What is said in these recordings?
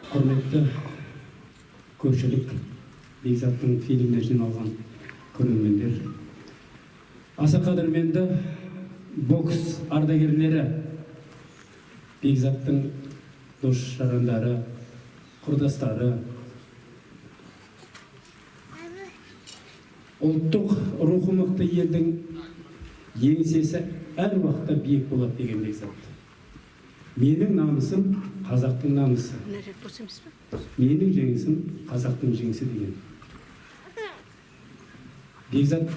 Құрметті көпшілік, Бекзаттың фильміне жиналған көрермендер, аса қадірменді бокс ардагерлері, Бекзаттың дос-жарандары, құрдастары, ұлттық рухы мықты елдің еңсесі әр уақытта биік болады деген Бекзат. Менің намысым қазақтың намысы. Менің жеңісім қазақтың жеңісі деген. Бекзат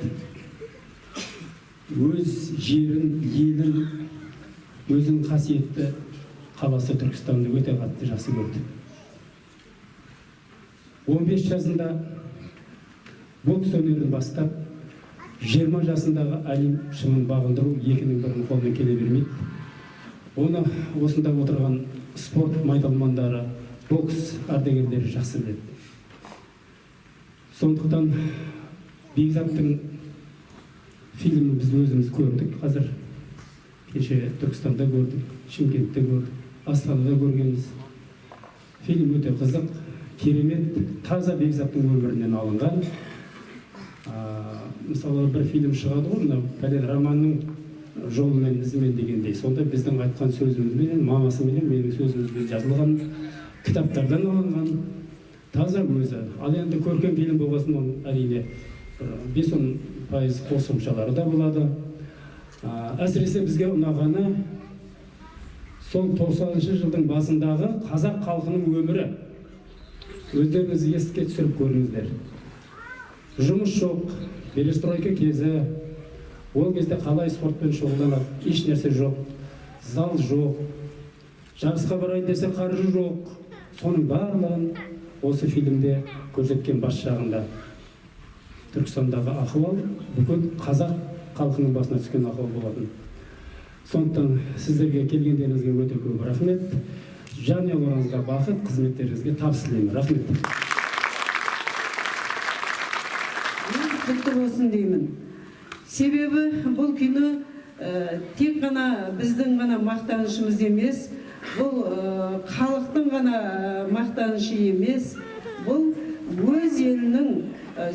өз жерін, елін, өзінің қасиетті қаласы Түркістанды өте қатты жақсы көрді. 15 жасында бокс өнерін бастап, 20 жасындағы Олимп шыңын бағындыру екінің бірінің қолынан келе бермейді. Оны осында отырған спорт майталмандары, бокс ардагерлері жақсы біледі. Сондықтан Бекзаттың фильмін біз өзіміз көрдік. Қазір кеше Түркістанда көрдік, Шымкентте көрдік, Астанада көргенбіз. Фильм өте қызық, керемет, таза Бекзаттың өмірінен алынған. Мысалы, бір фильм шығады ғой, мына Пәлен романның жолымен ізімен дегендей. Сонда біздің айтқан сөзімізбен, мамасымен, менің сөзімізбен жазылған, кітаптардан алынған, таза өзі. Ал енді көркем фильм болғасын, оның әрине 5-10% қосымшалары да болады. Әсіресе бізге ұнағаны сол 90-шы жылдың басындағы қазақ халқының өмірі. Өздеріңіз еске түсіріп көріңіздер. Жұмыс жоқ, перестройка кезі, ол кезде қалай спортпен шұғылданады, еш нәрсе жоқ, зал жоқ, жарысқа барайын десе қаржы жоқ. Соның барлығын осы фильмде көрсеткен бас жағында. Түркістандағы ахуал бүкіл қазақ халқының басына түскен ахуал болатын. Сондықтан сіздерге келгендеріңізге өте көп рахмет. Жанұяларыңызға бақыт, қызметтеріңізге табыс тілеймін. Рахмет. Құтты болсын деймін. Себебі бұл кино тек қана біздің ғана мақтанышымыз емес, бұл халықтың ғана мақтанышы емес, бұл өз елінің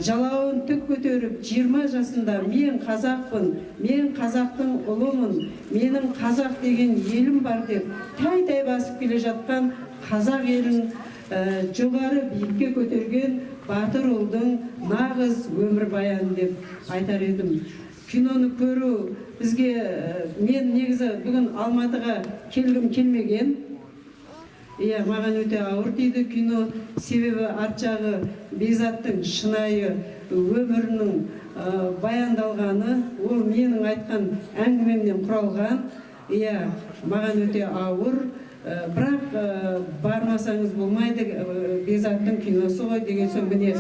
жалауын тік көтеріп 20 жасында мен қазақпын, мен қазақтың ұлымын, менің қазақ деген елім бар деп тай-тай басып келе жатқан қазақ елін жоғары биікке көтерген батыр ұлдың нағыз өмір баяны деп айтар едім. Киноны көру бізге, мен негізі бүгін Алматыға келгім келмеген. Маған өте ауыр тиді кино, себебі арт жағы Бекзаттың шынайы өмірінің баяндалғаны, ол менің айтқан әңгімемнен құралған. Маған өте ауыр. Бірақ бармасаңыз болмайды, Бекзаттың киносы ғой деген соң міне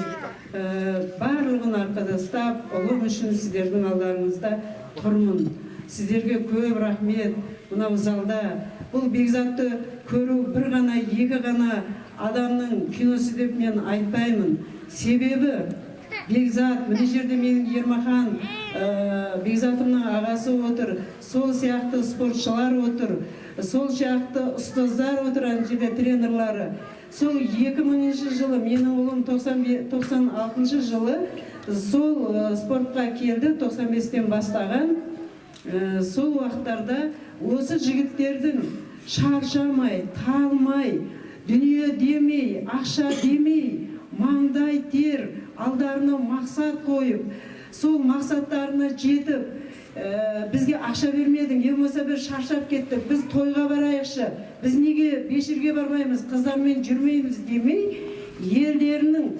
барлығын арқада ұстап, ұлым үшін сіздердің алдарыңызда тұрмын. Сіздерге көп рахмет. Мынау залда бұл Бекзатты көру бір ғана, екі ғана адамның киносы деп мен айтпаймын. Себебі Бекзат, мына жерде менің Ермахан, Бекзатымның ағасы отыр, сол сияқты спортшылар отыр, сол сияқты ұстаздар отыр, жерде тренерлары. Сол 2000 жылы, менің ұлым 96 жылы сол спортқа келді, 95-тен бастаған. Сол уақыттарда осы жігіттердің шаршамай, талмай, дүние демей, ақша демей, маңдай тер, алдарына мақсат қойып, сол мақсаттарына жетіп, бізге ақша бермедің, болмаса бір шаршап кеттік, біз тойға барайықшы, біз неге бешірге бармаймыз, қыздармен жүрмейміз демей, елдерінің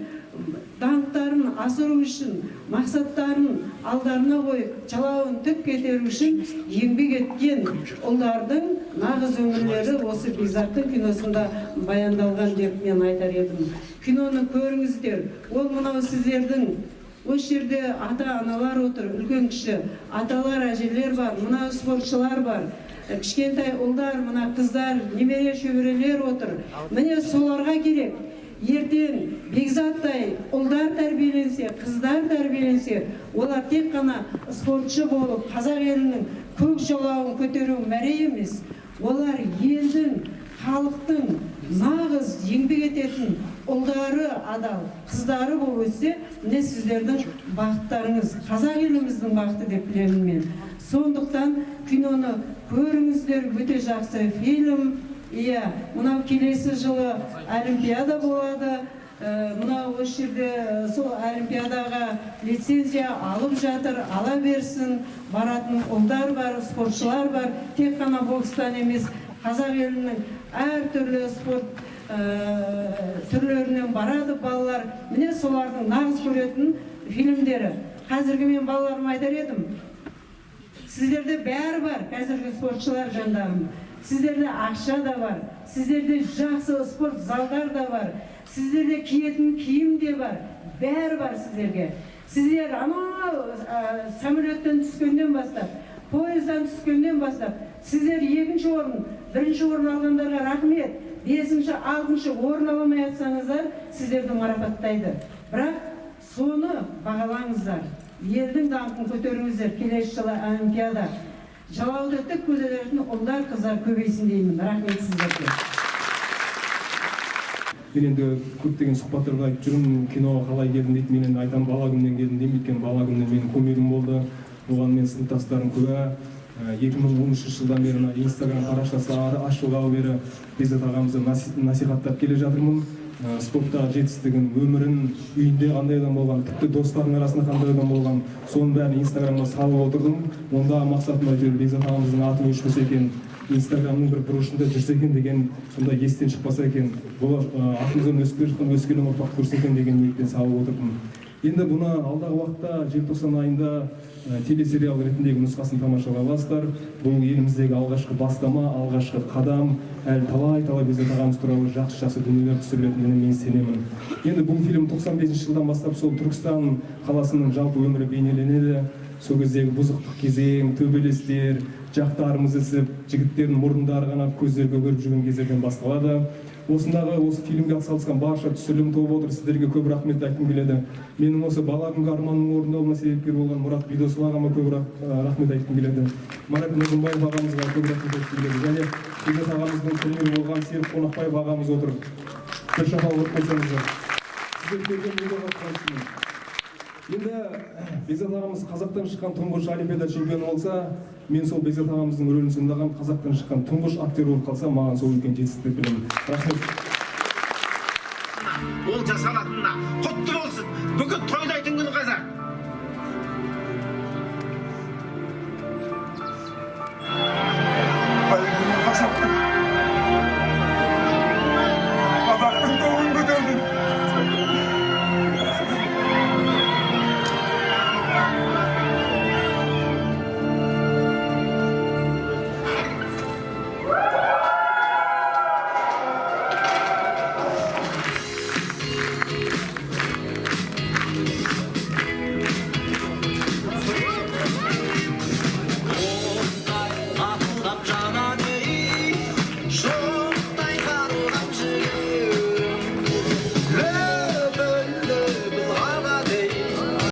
даңқтарын асыру үшін, мақсаттарын алдарына қойып, жалауын тік кетеру үшін еңбек еткен ұлдардың нағыз өмірлері осы Бекзаттың киносында баяндалған деп мен айтар едім. Киноны көріңіздер, ол мынау сіздердің. Осы жерде ата-аналар отыр, үлкен кіші, аталар, әжелер бар, мына спортшылар бар, кішкентай ұлдар, мына қыздар, немере шөберелер отыр. Міне соларға керек. Ертең Бекзаттай ұлдар тәрбиеленсе, қыздар тәрбиеленсе, олар тек қана спортшы болып, қазақ елінің көк жалауын көтеру мәре емес. Олар елдің, халықтың нағыз еңбек ететін ұлдары адал, қыздары болып өссе, міне сіздердің бақыттарыңыз, қазақ еліміздің бақыты деп білемін мен. Сондықтан киноны көріңіздер, өте жақсы фильм. Иә, мынау келесі жылы Олимпиада болады. Мынау осы жерде сол Олимпиадаға лицензия алып жатыр, ала берсін. Баратын ұлдар бар, спортшылар бар. Тек қана бокстан емес, қазақ елінің әртүрлі спорт түрлерінен барады балалар. Міне солардың нағыз көретін фильмдері. Қазіргі мен балаларыма айтар едім. Сіздерде бәрі бар, қазіргі спортшылар жандарым. Сіздерде ақша да бар, сіздерде жақсы спорт залдар да бар, сіздерде киетін киім де бар, бәрі бар сіздерге. Сіздер самолеттен түскенден бастап, поездан түскенден бастап, сіздер екінші орын, бірінші орын алғандарға рахмет, 5-ші, 6-ші орын аламай атсаңыздар, сіздерді марапаттайды. Бірақ соны бағалаңыздар, елдің даңқын көтеріңіздер, келесі жылы Олимпиада. Жалауды өтіп көтеретін ұлдар, қыздар көбейсін деймін. Рахмет сіздерге. Мен енді көптеген сұхбаттарға айтып жүрмін, киноға қалай келдім дейді. Мен енді айтамын, бала күннен келдім деймін. Өйткені бала күннен менің кумирім болды. Оған мен сыныптастарым куә. 2013 жылдан бері Инстаграм парақшасы ашылғалы бері Бекзат ағамызды насихаттап келе жатырмын. Спорттағы жетістігін, өмірін, үйінде қандай адам болған, тіпті достарының арасында қандай адам болған, соның бәрін Инстаграмға салып отырдым. Онда мақсатым әйтеуір Бекзат ағамыздың аты өшпесе екен, Инстаграмның бір бұрышында жүрсе екен деген, сонда естен шықпаса екен, атымыздан өсіп келе жатқан өскелең ұрпақ көрсе екен деген ниетпен салып отырдым. Енді бұны алдағы уақытта желтоқсан айында телесериал ретіндегі нұсқасын тамашалай аласыздар. Бұл еліміздегі алғашқы бастама, алғашқы қадам, әлі талай Бекзат ағамыз туралы жақсы дүниелер түсірілетініне мен сенемін. Енді бұл фильм 95 жылдан бастап сол Түркістан қаласының жалпы өмірі бейнеленеді. Сол кездегі бұзықтық кезең, төбелестер, жақтарымыз ісіп, жігіттердің мұрындары ғана көздерге көріп жүрген кездерден басталады. Осы фильмге атсалысқан барша түсірілім тобы отыр, сіздерге көп рахмет айтқым келеді. Менің осы бала күнгі арманымның орындалуына себепкер болған Мұрат Бидосов ағама көп рахмет айтқым келеді. Марат Нұржымбаев ағамызға көп рахмет айтқым келеді. Және Бекзат ағамыздың кумирі болған Серік Қонақбаев ағамыз отыр. Бір шақал от қойсаңыздар. Сіздер келген видеоға қуаныштымын. Енді Бекзат ағамыз қазақтан шыққан тұңғыш Олимпиада чемпионы болса, мен сол Бекзат ағамыздың рөлін сомдаған қазақтан шыққан тұңғыш актер болып қалса, маған сол үлкен жетістік деп білемін. Рахмет. Ол жасалатынына құтты болсын. Бүгін тойда айтын күні қазақ.